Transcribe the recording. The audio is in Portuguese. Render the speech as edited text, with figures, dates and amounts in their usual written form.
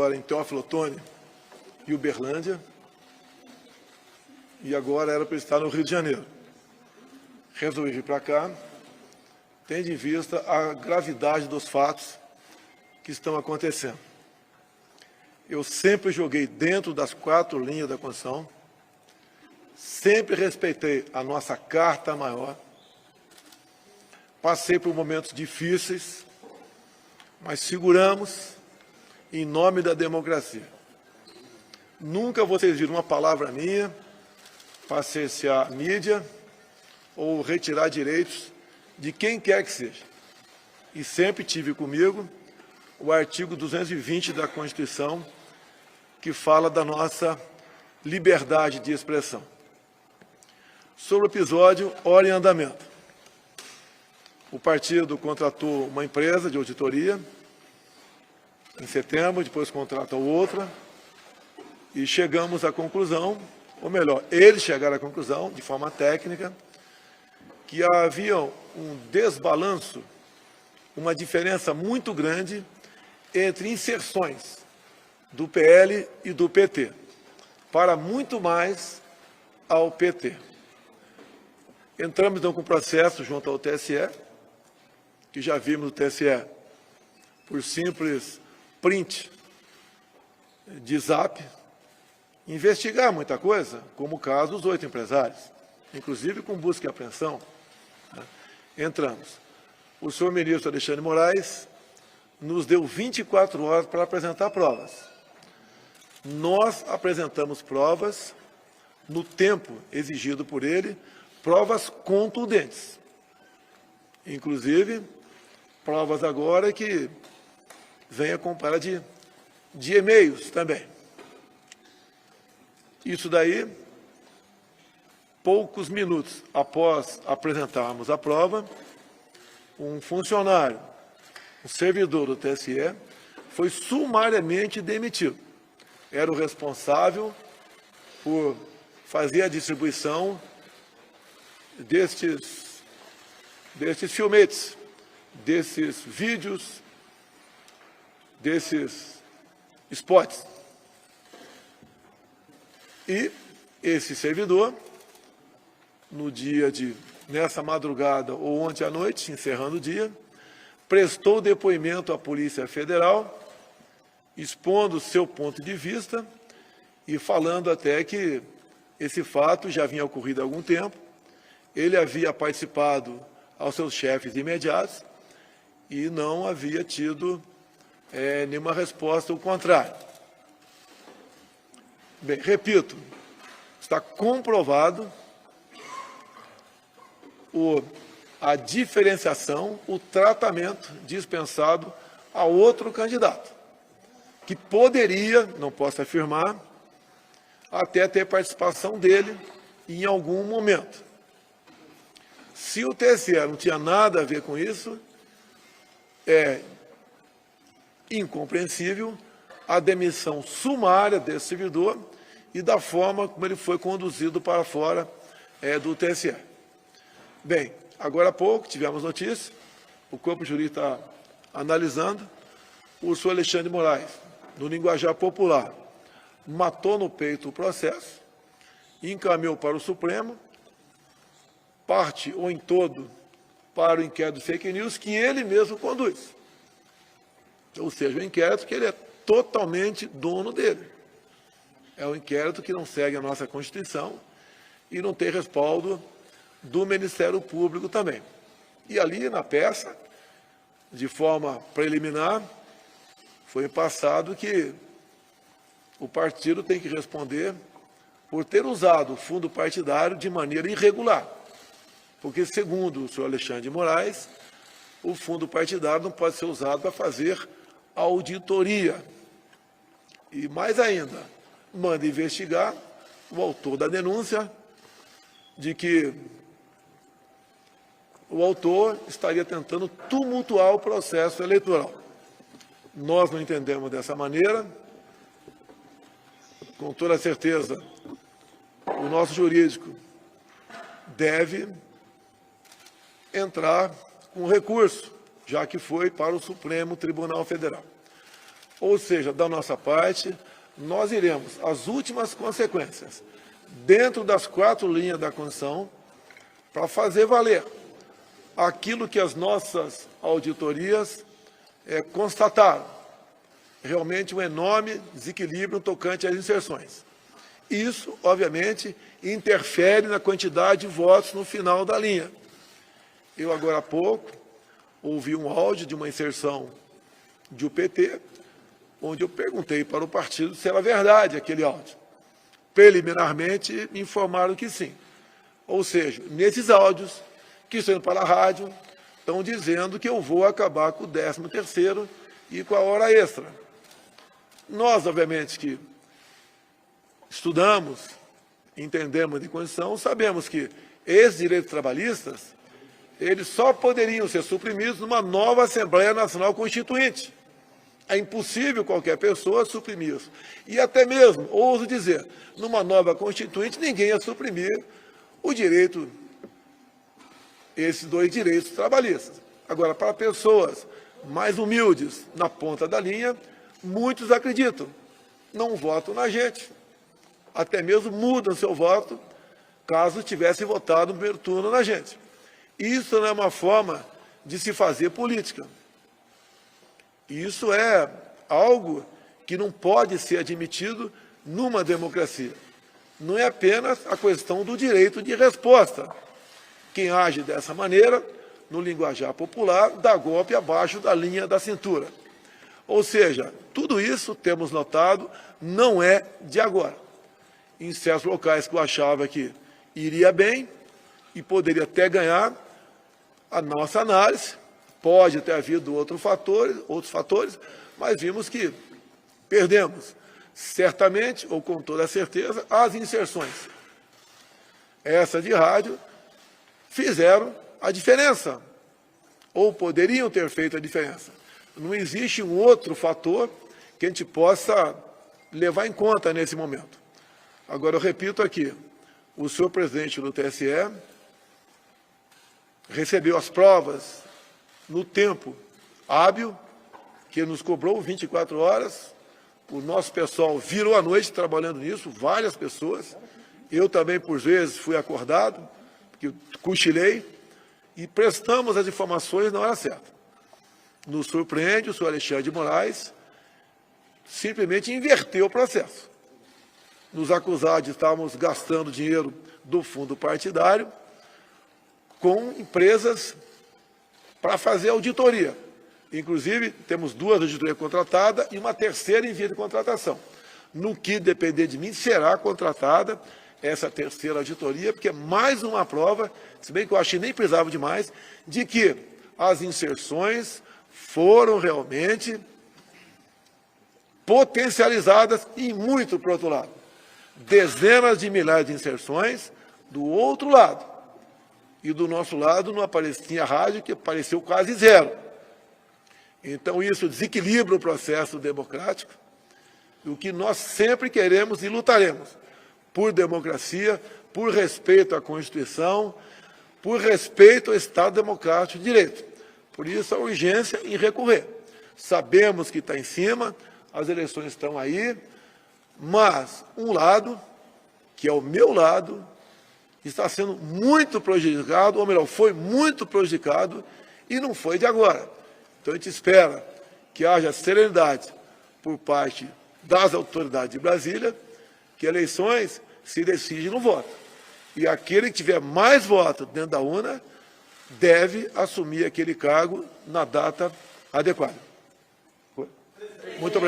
agora em Teófilo Otoni e Uberlândia, e agora era para estar no Rio de Janeiro. Resolvi vir para cá, tendo em vista a gravidade dos fatos que estão acontecendo. Eu sempre joguei dentro das 4 linhas da Constituição, sempre respeitei a nossa Carta Maior, passei por momentos difíceis, mas seguramos em nome da democracia. Nunca vocês viram uma palavra minha para cercear a mídia ou retirar direitos de quem quer que seja. E sempre tive comigo o artigo 220 da Constituição, que fala da nossa liberdade de expressão. Sobre o episódio, hora em andamento. O partido contratou uma empresa de auditoria em setembro, depois contratou outra, e chegamos à conclusão, ou melhor, eles chegaram à conclusão, de forma técnica, que havia um desbalanço, uma diferença muito grande entre inserções do PL e do PT, para muito mais ao PT. Entramos então com o processo junto ao TSE, que já vimos no TSE por simples print de zap, investigar muita coisa, como o caso dos 8 empresários, inclusive com busca e apreensão. Entramos. O senhor ministro Alexandre Moraes nos deu 24 horas para apresentar provas. Nós apresentamos provas no tempo exigido por ele, provas contundentes. Inclusive, provas agora que vem acompanhada de e-mails também. Isso daí, poucos minutos após apresentarmos a prova, um funcionário, um servidor do TSE, foi sumariamente demitido. Era o responsável por fazer a distribuição destes filmetes, desses vídeos, desses spots. E esse servidor, nessa madrugada ou ontem à noite, encerrando o dia, prestou depoimento à Polícia Federal, expondo o seu ponto de vista e falando até que esse fato já vinha ocorrido há algum tempo, ele havia participado aos seus chefes imediatos e não havia tido nenhuma resposta ao contrário. Bem, repito, está comprovado a diferenciação, o tratamento dispensado a outro candidato, que poderia, não posso afirmar, até ter participação dele em algum momento. Se o TSE não tinha nada a ver com isso, é incompreensível a demissão sumária desse servidor e da forma como ele foi conduzido para fora do TSE. Bem, agora há pouco tivemos notícia, o corpo jurídico está analisando, o senhor Alexandre Moraes, no linguajar popular, matou no peito o processo, encaminhou para o Supremo, parte ou em todo para o inquérito de fake news que ele mesmo conduz. Ou seja, o inquérito que ele é totalmente dono dele. É um inquérito que não segue a nossa Constituição e não tem respaldo do Ministério Público também. E ali na peça, de forma preliminar, foi passado que o partido tem que responder por ter usado o fundo partidário de maneira irregular. Porque, segundo o senhor Alexandre de Moraes, o fundo partidário não pode ser usado para fazer auditoria. E, mais ainda, manda investigar o autor da denúncia de que o autor estaria tentando tumultuar o processo eleitoral. Nós não entendemos dessa maneira. Com toda certeza, o nosso jurídico deve entrar com recurso, já que foi para o Supremo Tribunal Federal. Ou seja, da nossa parte, nós iremos às últimas consequências, dentro das 4 linhas da Constituição, para fazer valer aquilo que as nossas auditorias constataram, realmente um enorme desequilíbrio tocante às inserções. Isso, obviamente, interfere na quantidade de votos no final da linha. Eu, agora há pouco, ouvi um áudio de uma inserção de UPT, onde eu perguntei para o partido se era verdade aquele áudio. Preliminarmente, me informaram que sim. Ou seja, nesses áudios, que estão indo para a rádio, estão dizendo que eu vou acabar com o 13º e com a hora extra. Nós, obviamente, que estudamos, entendemos de Constituição, sabemos que esses direitos trabalhistas, eles só poderiam ser suprimidos numa nova Assembleia Nacional Constituinte. É impossível qualquer pessoa suprimir isso. E até mesmo, ouso dizer, numa nova Constituinte, ninguém ia suprimir o direito, esses 2 direitos trabalhistas. Agora, para pessoas mais humildes, na ponta da linha, muitos acreditam, não votam na gente. Até mesmo mudam seu voto, caso tivesse votado no primeiro turno na gente. Isso não é uma forma de se fazer política. Isso é algo que não pode ser admitido numa democracia. Não é apenas a questão do direito de resposta. Quem age dessa maneira, no linguajar popular, dá golpe abaixo da linha da cintura. Ou seja, tudo isso, temos notado, não é de agora. Em certos locais que eu achava que iria bem e poderia até ganhar, a nossa análise, pode ter havido outros fatores, mas vimos que perdemos, certamente, ou com toda certeza, as inserções. Essa de rádio fizeram a diferença, ou poderiam ter feito a diferença. Não existe um outro fator que a gente possa levar em conta nesse momento. Agora, eu repito aqui, o senhor presidente do TSE recebeu as provas no tempo hábil, que nos cobrou 24 horas, o nosso pessoal virou a noite trabalhando nisso, várias pessoas, eu também, por vezes, fui acordado, porque cochilei, e prestamos as informações na hora certa. Nos surpreende, o senhor Alexandre de Moraes simplesmente inverteu o processo. Nos acusar de estarmos gastando dinheiro do fundo partidário com empresas para fazer auditoria. Inclusive, temos 2 auditorias contratadas e uma terceira em via de contratação. No que depender de mim, será contratada essa terceira auditoria, porque é mais uma prova, se bem que eu achei nem precisava de mais, de que as inserções foram realmente potencializadas e muito para o outro lado. Dezenas de milhares de inserções do outro lado. E do nosso lado não aparecia rádio, que apareceu quase 0. Então isso desequilibra o processo democrático, o que nós sempre queremos e lutaremos por democracia, por respeito à Constituição, por respeito ao Estado Democrático de Direito. Por isso a urgência em recorrer. Sabemos que está em cima, as eleições estão aí, mas um lado, que é o meu lado, está sendo muito prejudicado, ou melhor, foi muito prejudicado e não foi de agora. Então a gente espera que haja serenidade por parte das autoridades de Brasília, que eleições se decidem no voto. E aquele que tiver mais votos dentro da urna deve assumir aquele cargo na data adequada. Muito obrigado.